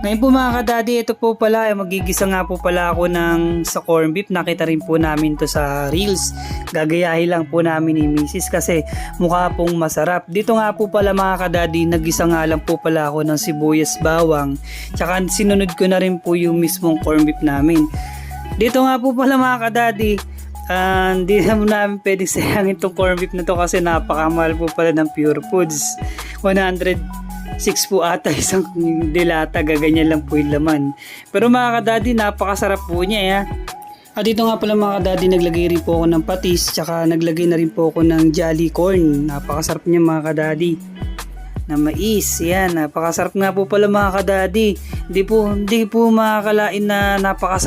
Ngayon po mga kadadi, ito po pala, magigisa nga po pala ako sa corn beef. Nakita rin po namin to sa reels. Gagayahin lang po namin ni Mrs. kasi mukha pong masarap. Dito nga po pala mga kadadi, naggisa nga lang po pala ako ng sibuyas, bawang. Tsaka sinunod ko na rin po yung mismong corn beef namin. Dito nga po pala mga kadadi, hindi namin pwedeng sayangin itong corn beef na to kasi napakamahal po pala ng Pure Foods. 106 po ata isang dilata, gaganyan lang po yung laman. Pero mga kadadi, napakasarap po niya ya. At dito nga pala mga kadadi, naglagay rin po ako ng patis, tsaka naglagay na rin po ako ng Jolly Corn. Napakasarap niya mga kadadi. Na mais, yan, napakasarap nga po pala mga kadadi. Hindi po makakalain na napakasarap